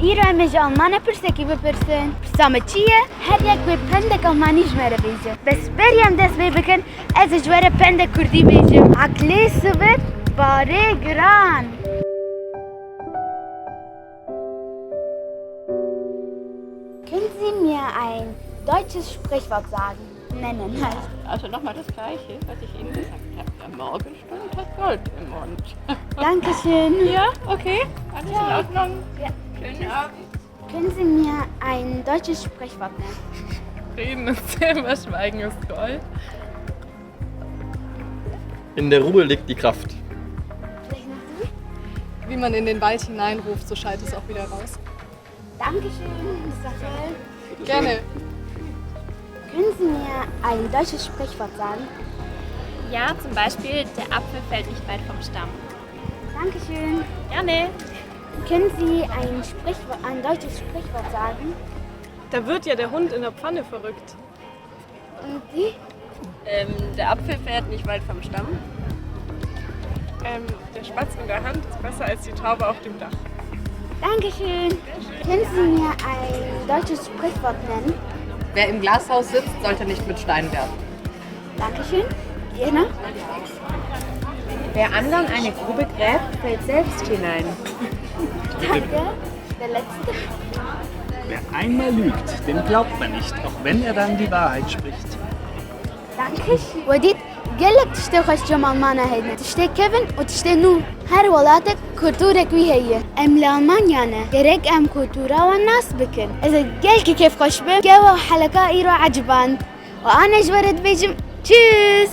ایران مج آلمانه پرسکی بپرسن پرسامه چیه؟ هر یک به پندک آلمانی جوره بیجم بس بریم دست بی بکن از جوره پندک کردی بیجم عقلی سبت باره گران Können Sie mir ein deutsches Sprichwort sagen? Nennen halt. Also nochmal das Gleiche, was ich Ihnen gesagt habe. Der Morgenstund hat Gold im Mund. Dankeschön. Ja, okay. Alles in Ordnung. Ja. Schönen Abend. Können Sie mir ein deutsches Sprichwort nennen? Reden ist Silber, Schweigen ist Gold. In der Ruhe liegt die Kraft. Vielleicht noch Sie? Wie man in den Wald hineinruft, so schallt es auch wieder raus. Dankeschön, Mr. Hall. Gerne. Können Sie mir ein deutsches Sprichwort sagen? Ja, zum Beispiel, der Apfel fällt nicht weit vom Stamm. Dankeschön. Gerne. Können Sie ein deutsches Sprichwort sagen? Da wird ja der Hund in der Pfanne verrückt. Und Sie? Der Apfel fährt nicht weit vom Stamm. Der Spatz in der Hand ist besser als die Taube auf dem Dach. Dankeschön. Können Sie mir ein deutsches Sprichwort nennen? Wer im Glashaus sitzt, sollte nicht mit Steinen werfen. Dankeschön. Gerne. Wer anderen eine Grube gräbt, fällt selbst hinein. Danke. Der letzte. Wer einmal lügt, dem glaubt man nicht, auch wenn er dann die Wahrheit spricht. Dankeschön. وديت قالك تشتي خوش جمال مانا هيدنا تشتي كيفن وتشتي نو هر ولاتك كولتورك وي هي ام لالمانيانا جريك ام كولتورا والناس بكن اذا قالك كيف خوش بم جوا حلقة ايرو عجبان وانا جبرت بيجم تشيز